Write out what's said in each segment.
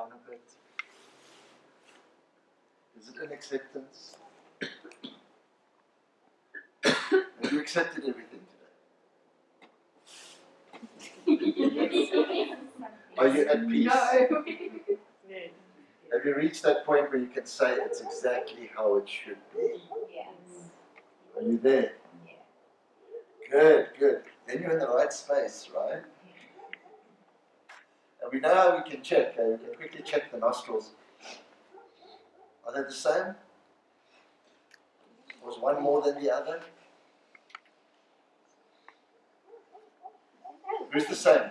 down a bit. Is it an acceptance? Have you accepted everything today? Are you at peace? No. Have you reached that point where you can say it's exactly how it should be? Yes. Are you there? Yeah. Good, good. Then you're in the right space, right? And we know how we can check. We can quickly check the nostrils. Are they the same? Was one more than the other? Who's the same?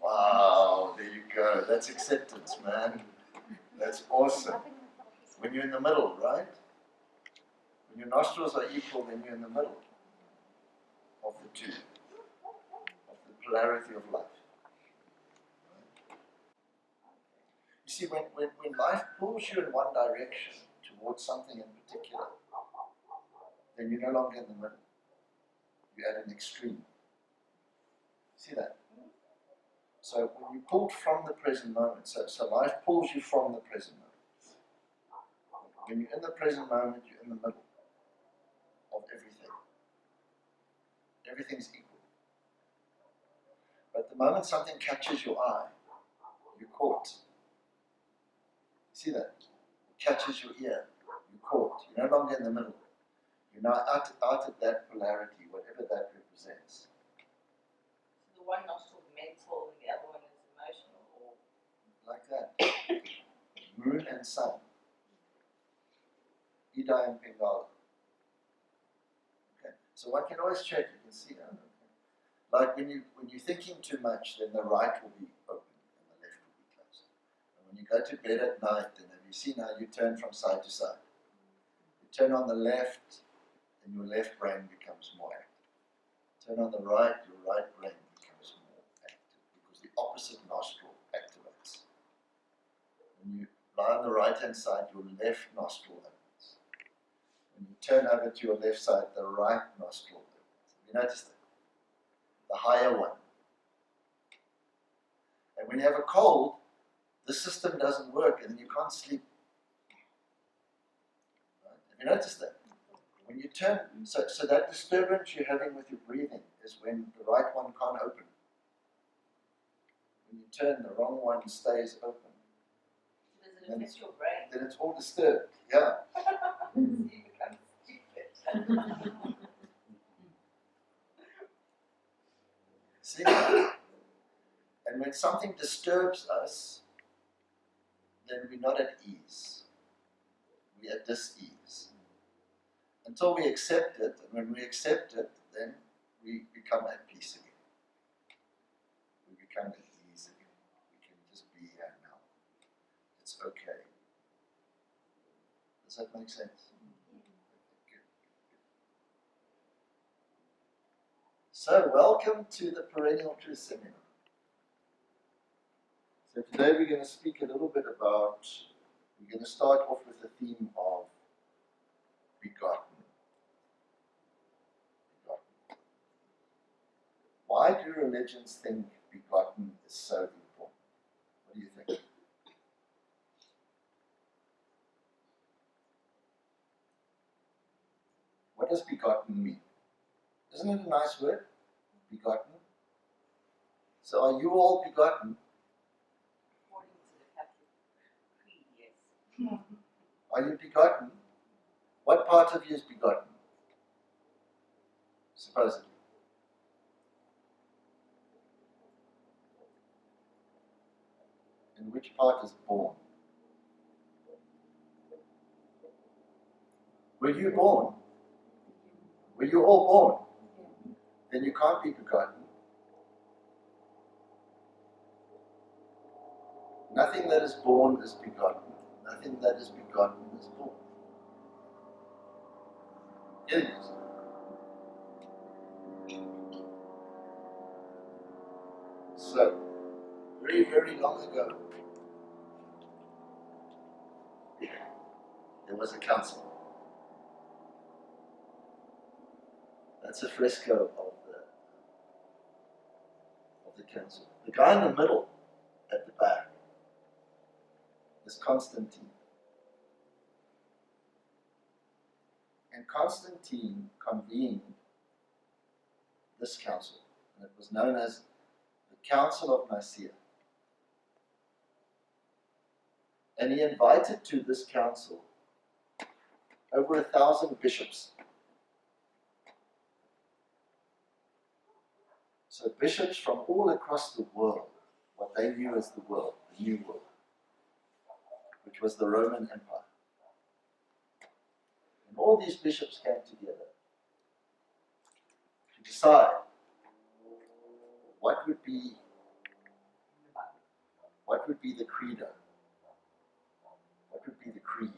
Wow, there you go. That's acceptance, man. That's awesome. When you're in the middle, right? When your nostrils are equal, then you're in the middle of the two, of the polarity of life. You see, when life pulls you in one direction towards something in particular, then you're no longer in the middle. You're at an extreme. See that? So when you pulled from the present moment, so life pulls you from the present moment. When you're in the present moment, you're in the middle of everything. Everything's equal. But the moment something catches your eye, you're caught. See that? It catches your ear, you're caught. You're no longer in the middle. You're now out of that polarity, whatever that represents. So the one nostril mental and the other one is emotional, or Like that. Moon and sun. Ida and Pingala. Okay. So one can always check, you can see that. Okay. Like when you're thinking too much, then the right will be open and the left will be closed. And when you go to bed at night, then have you seen how you turn from side to side? You turn on the left, and your left brain becomes more active. Turn on the right, your right brain becomes more active because the opposite nostril activates. When you lie on the right hand side, your left nostril opens. When you turn over to your left side, the right nostril opens. Have you noticed that? The higher one. And when you have a cold, the system doesn't work and then you can't sleep. Right? Have you noticed that? When you turn, so that disturbance you're having with your breathing is when the right one can't open. When you turn, the wrong one stays open. does it affect your brain? Then it's all disturbed. Yeah. So you become stupid. See? And when something disturbs us, then we're not at ease. We're at dis-ease. Until we accept it, and when we accept it, then we become at peace again. We become at ease again. We can just be here now. It's okay. Does that make sense? Good. So, welcome to the Perennial Truth Seminar. So today we're going to speak a little bit about, we're going to start off with the theme of begotten. Why do religions think begotten is so important? What do you think? What does begotten mean? Isn't it a nice word? Begotten. So are you all begotten? According to the Catholic creed, yes. Are you begotten? What part of you is begotten? Supposedly. And which part is born? Were you born? Were you all born? Then you can't be begotten. Nothing that is born is begotten. Nothing that is begotten is born. Getting this? So, very, very long ago, there was a council. That's a fresco of the council. The guy in the middle, at the back, is Constantine. And Constantine convened this council, and it was known as the Council of Nicaea. And he invited to this council over 1,000 bishops. So bishops from all across the world, what they knew as the world, the New World, which was the Roman Empire. And all these bishops came together to decide what would be the credo, what would be the creed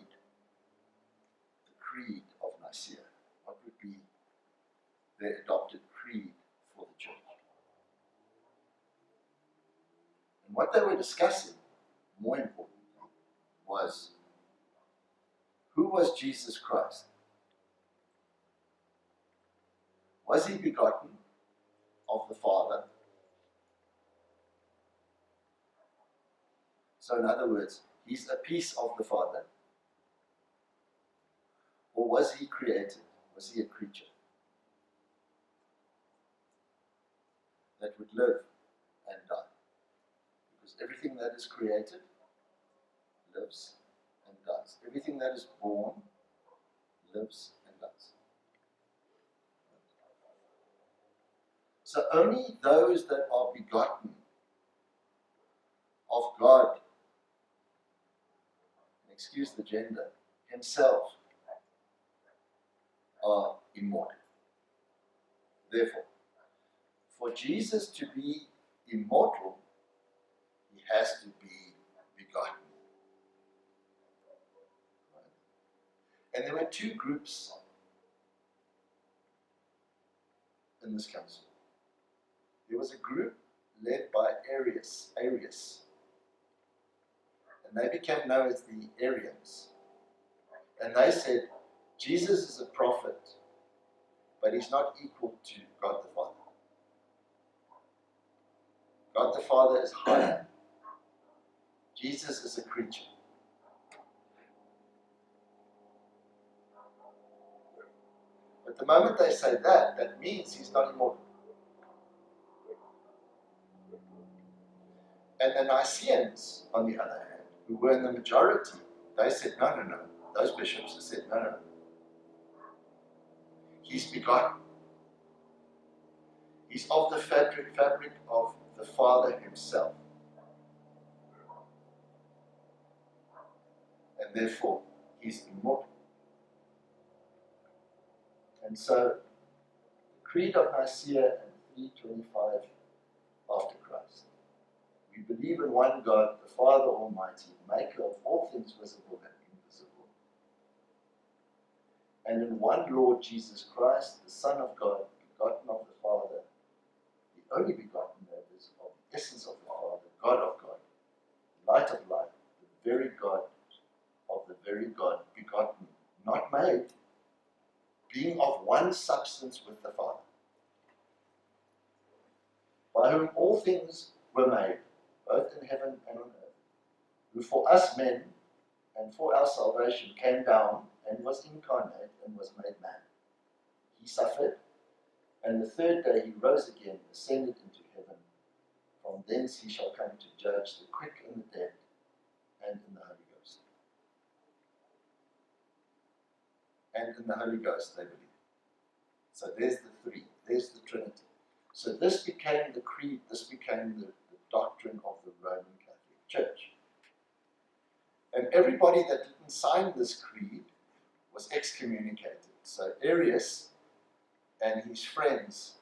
of Nicaea, what would be their adopted creed for the church. And what they were discussing, more importantly, was who was Jesus Christ? Was he begotten of the Father? So in other words, he's a piece of the Father. Or was he created? Was he a creature that would live and die? Because everything that is created lives and dies. Everything that is born lives and dies. So only those that are begotten of God, excuse the gender, himself, are immortal. Therefore, for Jesus to be immortal, he has to be begotten. And there were two groups in this council. There was a group led by Arius, and they became known as the Arians. And they said, Jesus is a prophet, but he's not equal to God the Father. God the Father is higher. Jesus is a creature. But the moment they say that, that means he's not immortal. And the Nicaeans, on the other hand, who were in the majority, they said, no. Those bishops said, no. He's begotten. He's of the fabric of the Father himself. And therefore, he's immortal. And so, the Creed of Nicaea in 325 after Christ. We believe in one God, the Father Almighty, maker of all things visible and invisible. And in one Lord Jesus Christ, the Son of God, begotten of the Father, the only begotten, that is, of the essence of the Father, God of God, light of light, the very God of the very God, begotten, not made, being of one substance with the Father, by whom all things were made, both in heaven and on earth, who for us men and for our salvation came down and was incarnate and was made man. He suffered, and the third day he rose again, ascended into heaven. From thence he shall come to judge the quick and the dead, and in the Holy Ghost. And in the Holy Ghost they believe. So there's the three, there's the Trinity. So this became the creed, this became the doctrine of the Roman Catholic Church. And everybody that didn't sign this creed was excommunicated. So Arius and his friends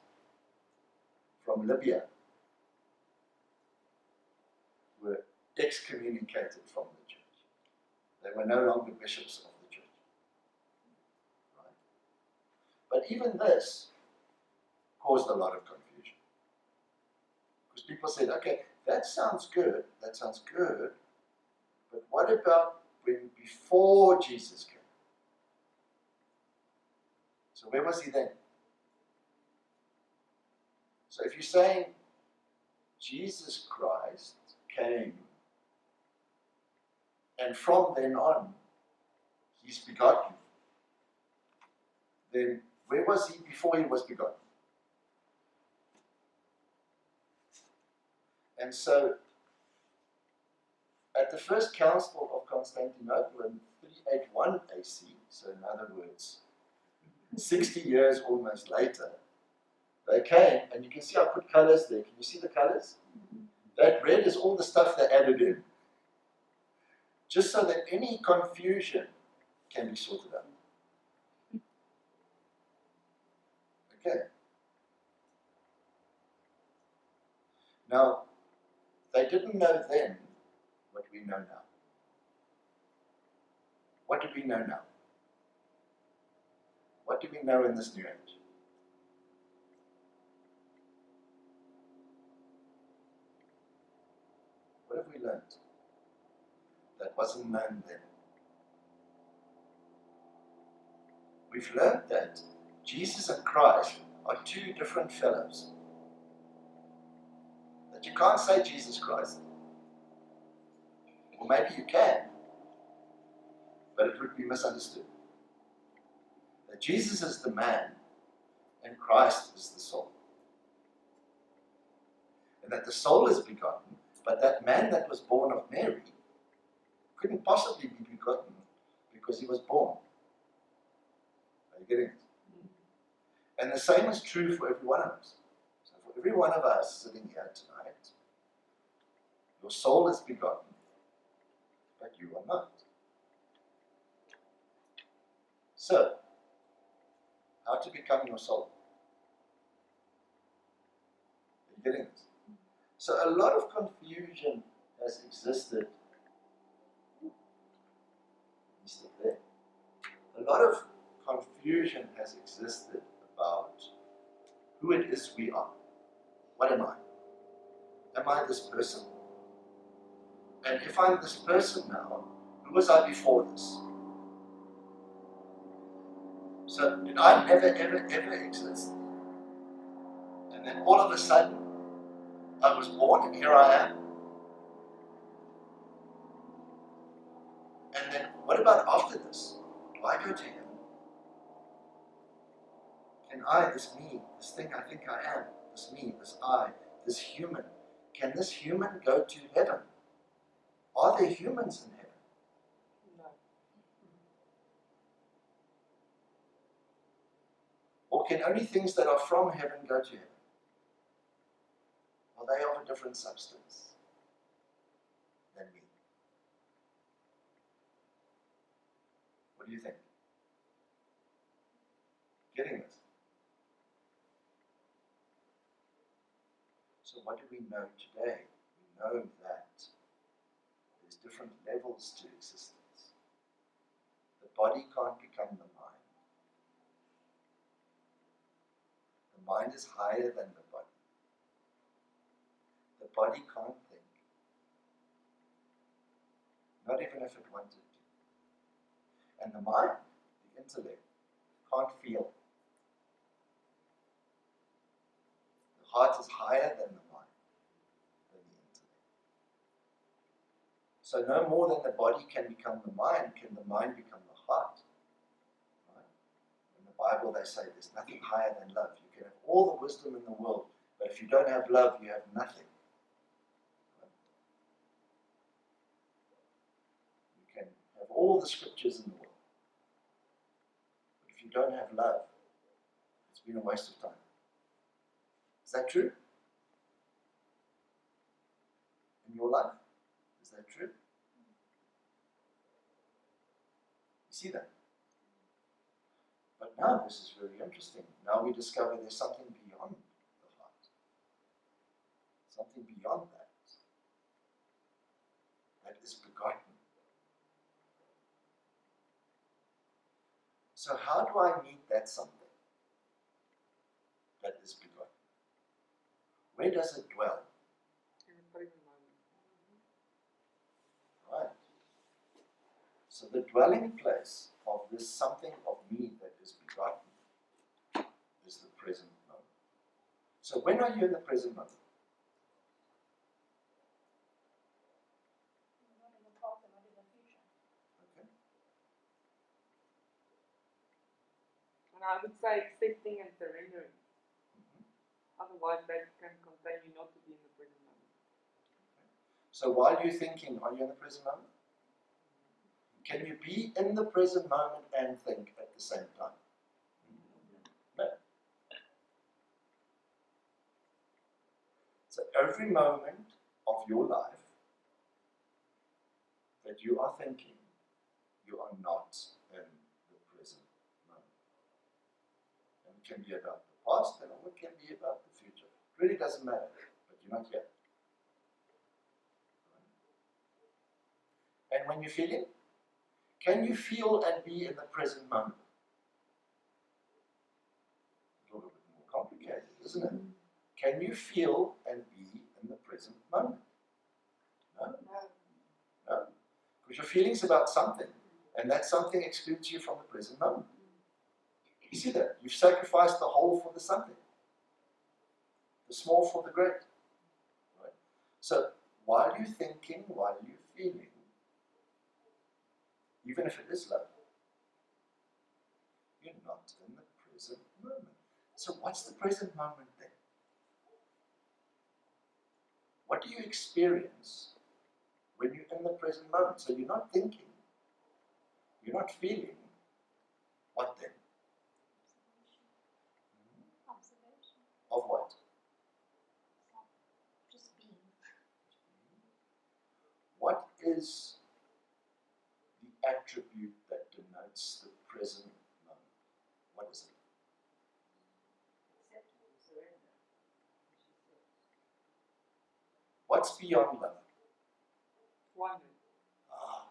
from Libya were excommunicated from the church. They were no longer bishops of the church. Right? But even this caused a lot of confusion. Because people said, okay, that sounds good, but what about when before Jesus came? So where was he then? So if you're saying Jesus Christ came and from then on, he's begotten, then where was he before he was begotten? And so, at the first council of Constantinople in 381 AC, so in other words, 60 years almost later, they came, and you can see I put colors there. Can you see the colors? That red is all the stuff they added in, just so that any confusion can be sorted out. Okay. Now, they didn't know then what we know now. What do we know now? What do we know in this new age? What have we learned that wasn't known then? We've learned that Jesus and Christ are two different fellows. That you can't say Jesus Christ. Or maybe you can, but it would be misunderstood. That Jesus is the man and Christ is the soul. And that the soul is begotten, but that man that was born of Mary couldn't possibly be begotten because he was born. Are you getting it? And the same is true for every one of us. So for every one of us sitting here tonight, your soul is begotten, but you are not. So, how to become your soul? Are you getting it? So a lot of confusion has existed. There. A lot of confusion has existed about who it is we are. What am I? Am I this person? And if I'm this person now, who was I before this? So did I never, ever, ever exist? And then all of a sudden, I was born and here I am? And then what about after this? Do I go to heaven? Can I, this me, this thing I think I am, this me, this I, this human, can this human go to heaven? Are there humans in heaven? No. Or can only things that are from heaven go to heaven? Are they of a different substance than me? What do you think? Getting it? So what do we know today? We know that there's different levels to existence. The body can't become the mind. The mind is higher than the body. The body can't think. Not even if it wanted to. And the mind, the intellect, can't feel. The heart is higher than the mind, than the intellect. So no more than the body can become the mind become the heart. Right? In the Bible they say there's nothing higher than love. You can have all the wisdom in the world, but if you don't have love, you have nothing. Right? You can have all the scriptures in the world, but if you don't have love, it's been a waste of time. Is that true? In your life? Is that true? You see that? But now this is very interesting. Now we discover there's something beyond the heart. Something beyond that. That is begotten. So how do I meet that something that is begotten? Where does it dwell? Right. So the dwelling place of this something of me that is begotten is the present moment. So when are you in the present moment? Not in the past and not in the I would say accepting and surrendering. Otherwise, that can contain you not to be in the present moment. So while you're thinking, are you in the present moment? Can you be in the present moment and think at the same time? No. So every moment of your life that you are thinking, you are not in the present moment. And it can be about the past, and it can be about the future. It really doesn't matter, but you're not here. And when you're feeling, can you feel and be in the present moment? A little bit more complicated, isn't it? Can you feel and be in the present moment? No? No. Because your feeling's about something, and that something excludes you from the present moment. You see that? You've sacrificed the whole for the something, the small for the great. Right? So while you're thinking, while you're feeling, even if it is love, you're not in the present moment. So what's the present moment then? What do you experience when you're in the present moment? So you're not thinking, you're not feeling. What then? Observation. Of what? Just being. What is the attribute that denotes the present moment? What is it? Acceptance, surrender. What's beyond love? Oneness. Ah,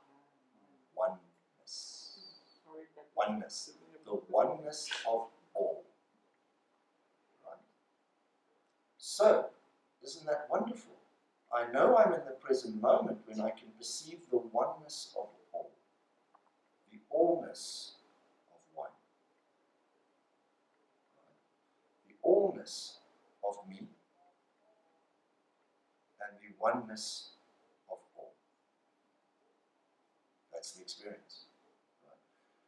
oneness. Sorry, that Oneness. The oneness of all. Right? So, isn't that wonderful? I know I'm in the present moment when I can perceive the oneness of all. The allness of one. Right? The allness of me and the oneness of all. That's the experience. Right?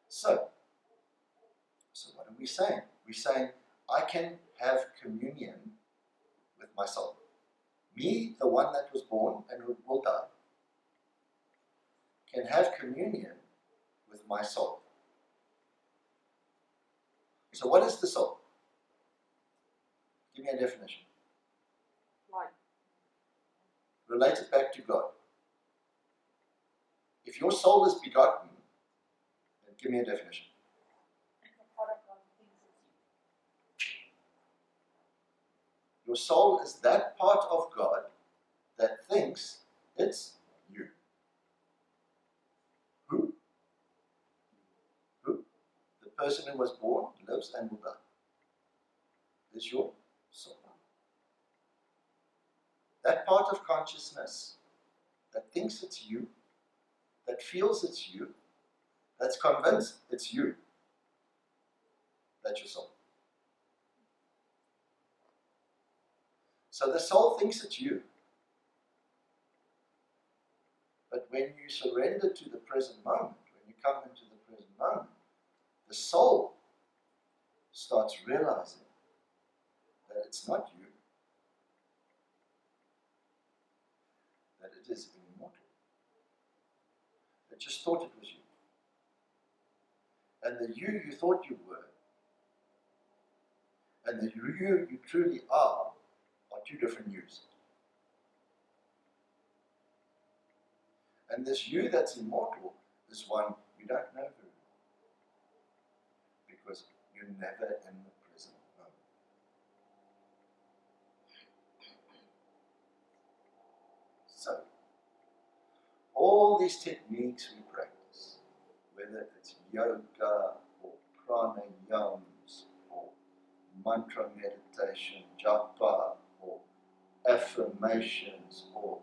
So what are we saying? We're saying I can have communion with my soul. Me, the one that was born and will die, can have communion with my soul. So what is the soul? Give me a definition. light. Relate it back to God. If your soul is begotten, then give me a definition. Your soul is that part of God that thinks it's you. Who? Who? The person who was born, lives, and will die. Is your soul. That part of consciousness that thinks it's you, that feels it's you, that's convinced it's you, that's your soul. So the soul thinks it's you. But when you surrender to the present moment, when you come into the present moment, the soul starts realizing that it's not you, that it is immortal. It just thought it was you. And the you thought you were, and the you truly are two different yous. And this you that's immortal is one you don't know very well, because you're never in the present moment. So, all these techniques we practice, whether it's yoga or pranayams or mantra meditation, japa or affirmations or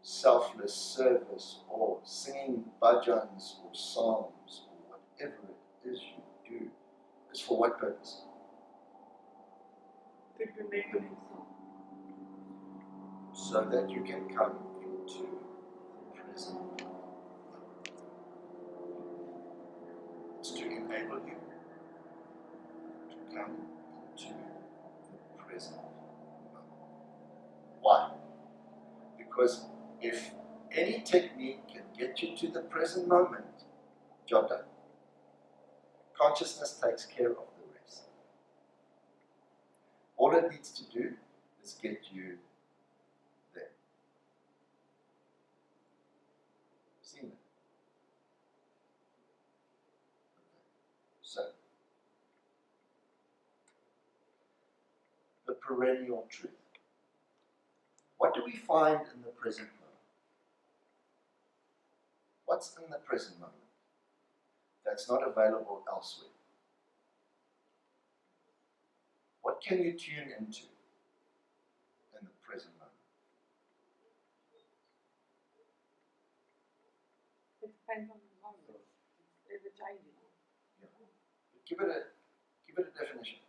selfless service or singing bhajans or psalms or whatever it is you do, is for what purpose? To connect with yourself. So that you can come into the present moment. It's to enable you come into the present moment. Why? Because if any technique can get you to the present moment, job done. Consciousness takes care of the rest. All it needs to do is get you there. Seen it? So, the perennial truth. What do we find in the present moment? What's in the present moment that's not available elsewhere? What can you tune into in the present moment? It depends on the moment. It's ever changing. Yeah. But give it a definition.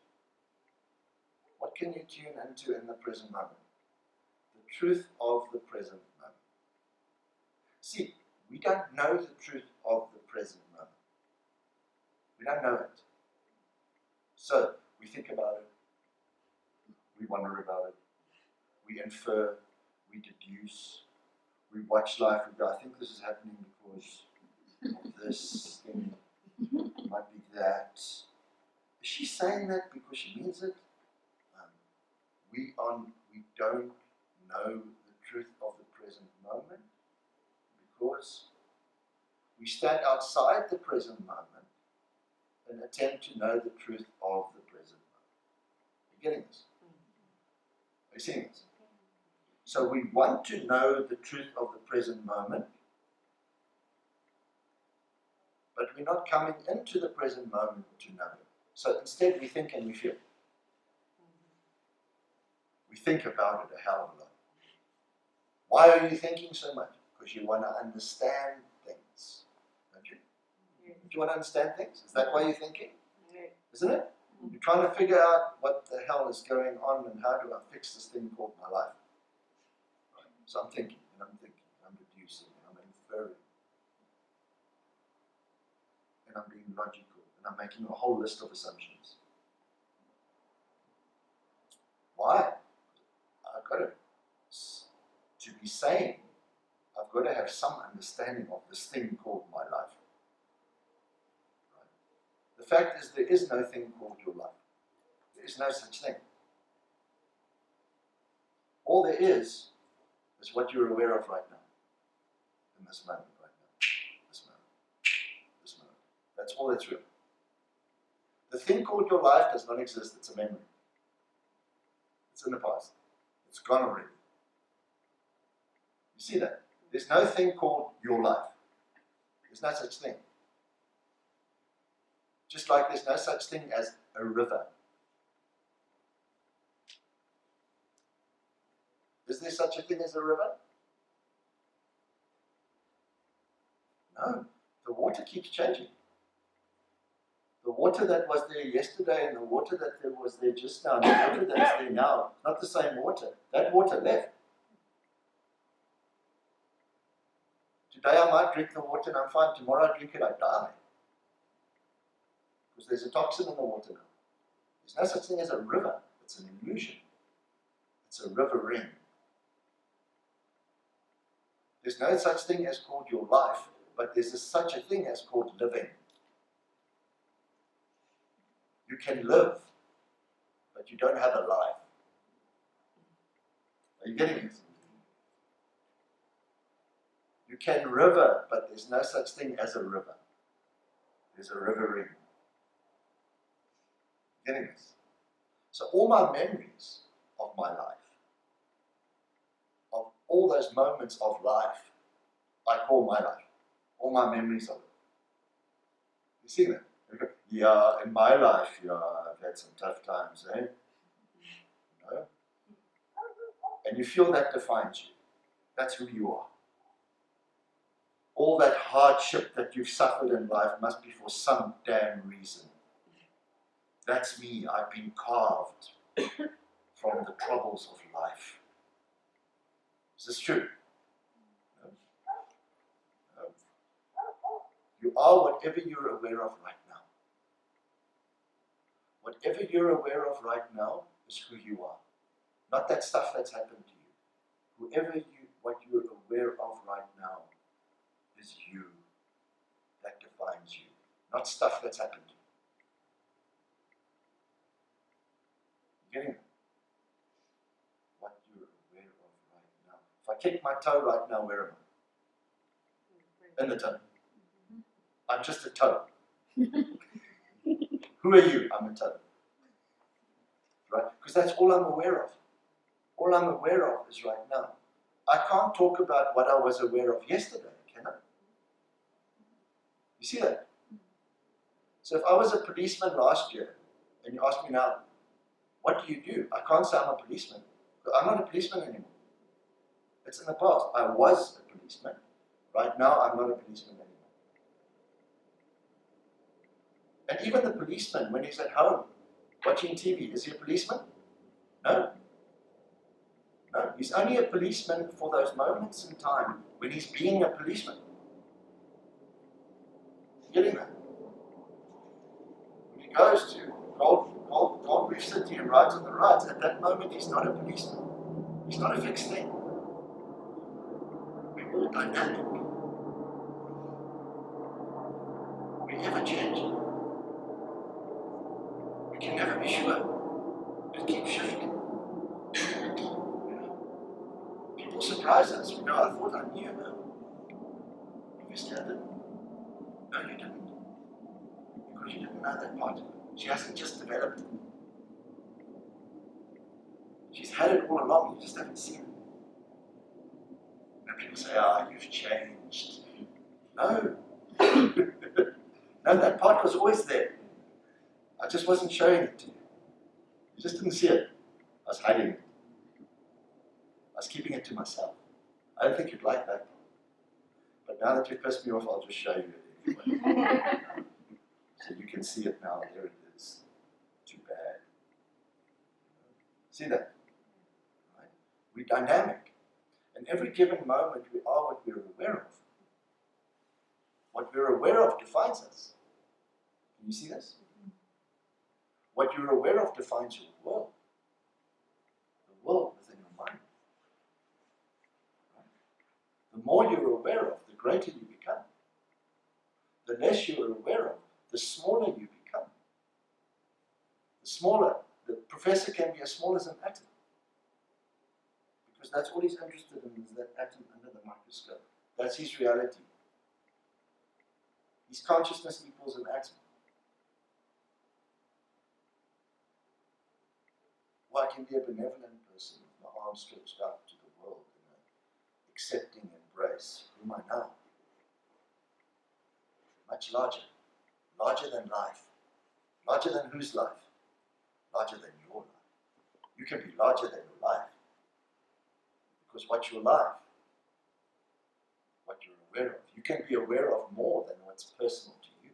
What can you tune into in the present moment? The truth of the present moment. See, we don't know the truth of the present moment. We don't know it. So, we think about it, we wonder about it, we infer, we deduce, we watch life, we go, I think this is happening because of this thing, it might be that. Is she saying that because she means it? We don't know the truth of the present moment because we stand outside the present moment and attempt to know the truth of the present moment. Are you getting this? Are you seeing this? So we want to know the truth of the present moment, but we're not coming into the present moment to know it. So instead we think and we feel. We think about it a hell of a lot. Why are you thinking so much? Because you want to understand things, don't you? Yeah. Do you want to understand things? Is that why you're thinking? Yeah. Isn't it? You're trying to figure out what the hell is going on and how do I fix this thing called my life. Right. So I'm thinking, and I'm deducing, and I'm inferring, and I'm being logical, and I'm making a whole list of assumptions. Why? I've got to be sane, I've got to have some understanding of this thing called my life. Right? The fact is, there is no thing called your life. There is no such thing. All there is what you're aware of right now, in this moment, right now, this moment, this moment. That's all that's real. The thing called your life does not exist. It's a memory. It's in the past. It's gone already. You see that? There's no thing called your life. There's no such thing. Just like there's no such thing as a river. Is there such a thing as a river? No. The water keeps changing. The water that was there yesterday and the water that was there just now and the water that's there now, not the same water. That water left. Today I might drink the water and I'm fine. Tomorrow I drink it, I die. Because there's a toxin in the water now. There's no such thing as a river. It's an illusion. It's a river ring. There's no such thing as called your life, but there's such a thing as called living. You can live, but you don't have a life. Are you getting it? You can river, but there's no such thing as a river. There's a river ring. Getting this? So all my memories of my life, of all those moments of life, I call my life. All my memories of it. You see that? Yeah, in my life, yeah, I've had some tough times, eh? You know? And you feel that defines you. That's who you are. All that hardship that you've suffered in life must be for some damn reason. That's me. I've been carved from the troubles of life. Is this true? No? No. You are whatever you're aware of right now. Whatever you're aware of right now is who you are. Not that stuff that's happened to you. What you're aware of right now is you. That defines you. Not stuff that's happened to you. You getting it? What you're aware of right now. If I kick my toe right now, where am I? In the toe. I'm just a toe. Who are you? I'm a toe. Right? Because that's all I'm aware of. All I'm aware of is right now. I can't talk about what I was aware of yesterday, can I? You see that? So if I was a policeman last year, and you ask me now, what do? I can't say I'm a policeman. I'm not a policeman anymore. It's in the past. I was a policeman. Right now, I'm not a policeman anymore. And even the policeman, when he's at home, watching TV, is he a policeman? No. No, he's only a policeman for those moments in time when he's being a policeman. Getting that? When he goes to Gold Reef City and rides on the rides, at that moment he's not a policeman. He's not a fixed thing. We're all dynamic. We ever change. We can never be sure. It keeps shifting. People surprise us. We go, I thought I knew now. Obviously I didn't. No, you didn't. Because you didn't know that part of it. She hasn't just developed it. She's had it all along, you just haven't seen it. And people say, you've changed. No. No, that part was always there. I just wasn't showing it to you. You just didn't see it. I was hiding it. I was keeping it to myself. I don't think you'd like that. But now that you've pissed me off, I'll just show you it anyway. So you can see it now. There it is. Too bad. See that? Right? We're dynamic. In every given moment, we are what we're aware of. What we're aware of defines us. Can you see this? What you're aware of defines your world. The world within your mind. Right? The more you're aware of, the greater you become. The less you're aware of, the smaller you become. The smaller, the professor can be as small as an atom. Because that's all he's interested in, is that atom under the microscope. That's his reality. His consciousness equals an atom. Well, I can be a benevolent person with my arms stretched out to the world in an accepting embrace. Who am I now? Much larger. Larger than life. Larger than whose life? Larger than your life. You can be larger than your life. Because what's your life? What you're aware of. You can be aware of more than what's personal to you.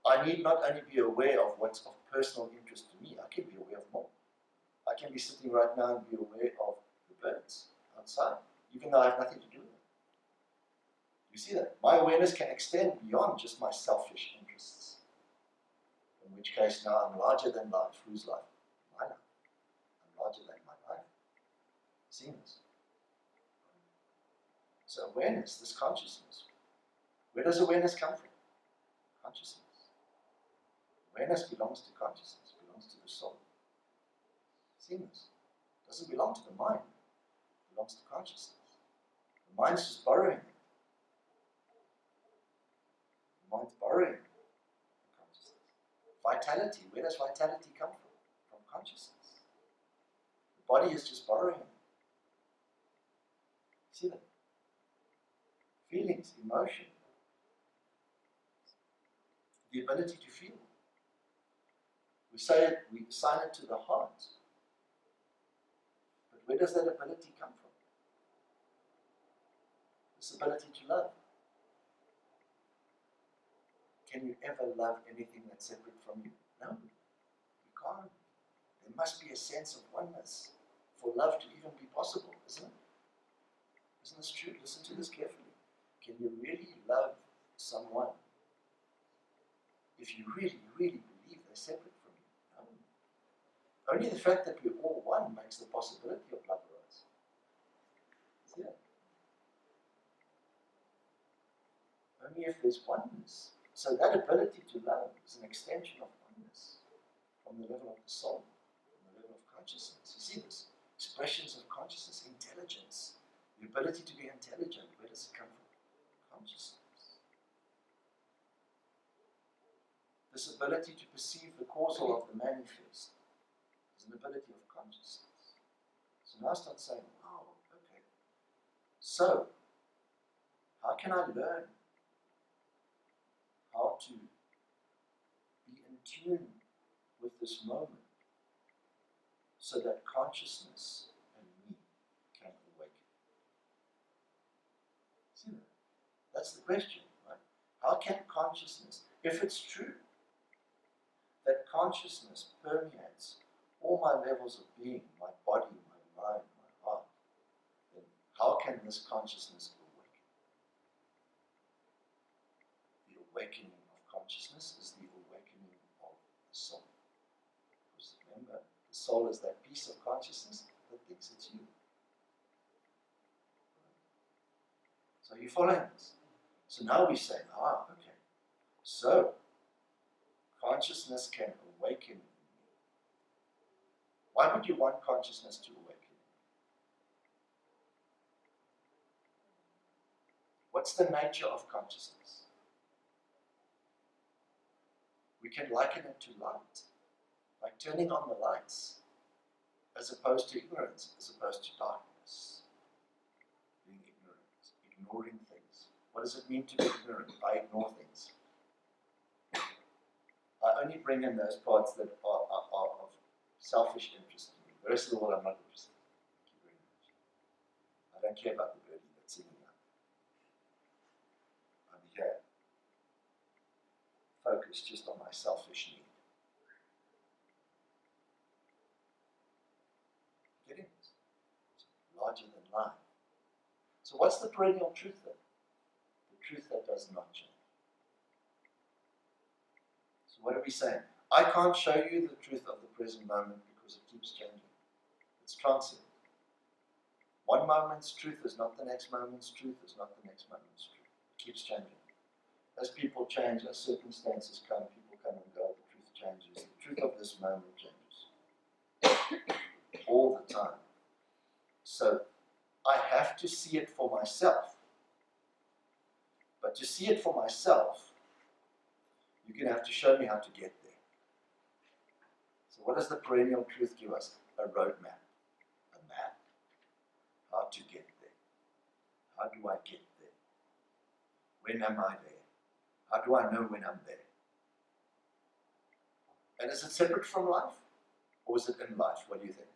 I need not only be aware of what's of personal interest to me, I can be aware of more. I can be sitting right now and be aware of the birds outside, even though I have nothing to do with it. You see that? My awareness can extend beyond just my selfish interests. In which case now I'm larger than life. Whose life? My life. I'm larger than my life. Seeing this? So awareness, this consciousness. Where does awareness come from? Consciousness. Awareness belongs to consciousness, belongs to the soul. Seeing this? It doesn't belong to the mind. It belongs to consciousness. The mind's just borrowing it. The mind's borrowing consciousness. Vitality, where does vitality come from? From consciousness. The body is just borrowing it. See that? Feelings, emotion, the ability to feel. We say it, we assign it to the heart. But where does that ability come from? This ability to love. Can you ever love anything that's separate from you? No, you can't. There must be a sense of oneness for love to even be possible, isn't it? Isn't this true? Listen to this carefully. Can you really love someone if you really, really believe they're separate from you. No. Only the fact that we're all one makes the possibility of love arise. See that? Only if there's oneness. So that ability to love is an extension of oneness from the level of the soul, from the level of consciousness. You see this? Expressions of consciousness, intelligence. The ability to be intelligent, where does it come from? Consciousness. This ability to perceive the causal of the manifest is an ability of consciousness. So now I start saying, wow, okay. So, how can I learn how to be in tune with this moment so that consciousness and me can awaken? See that? That's the question, right? How can consciousness, if it's true that consciousness permeates all my levels of being, my body, my mind, my heart, then how can this consciousness awaken? The awakening of consciousness is the awakening of the soul. Because remember, the soul is that piece of consciousness that thinks it's you. So you following this? So now we say, okay. So, consciousness can awaken in me. Why would you want consciousness to awaken? What's the nature of consciousness? We can liken it to light, like turning on the lights, as opposed to ignorance, as opposed to darkness. Being ignorant, ignoring things. What does it mean to be ignorant? I ignore things. I only bring in those parts that are of selfish interest to me. The rest of the world I'm not interested in. Thank you very much. I don't care about the birdie that's singing out. I'm here, focused just on my selfish need. Getting it? It's larger than life. So what's the perennial truth then? The truth that does not change. So what are we saying? I can't show you the truth of the present moment because it keeps changing. It's transient. One moment's truth is not the next moment's truth, is not the next moment's truth. It keeps changing. As people change, as circumstances come, people come and go, the truth changes. The truth of this moment changes. All the time. So I have to see it for myself. But to see it for myself, you're going to have to show me how to get there. So what does the perennial truth give us? A roadmap. A map. How to get there. How do I get there? When am I there? How do I know when I'm there? And is it separate from life? Or is it in life? What do you think?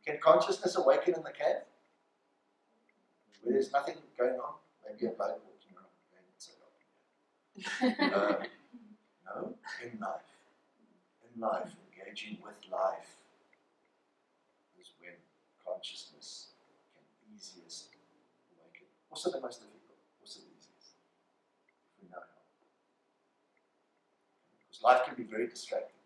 Can consciousness awaken in the cave? Where there's nothing going on? Maybe a bloke walking around. No, in life. In life, engaging with life is when consciousness can easiest awaken. Also the most difficult, also the easiest, if we know how. Because life can be very distracting.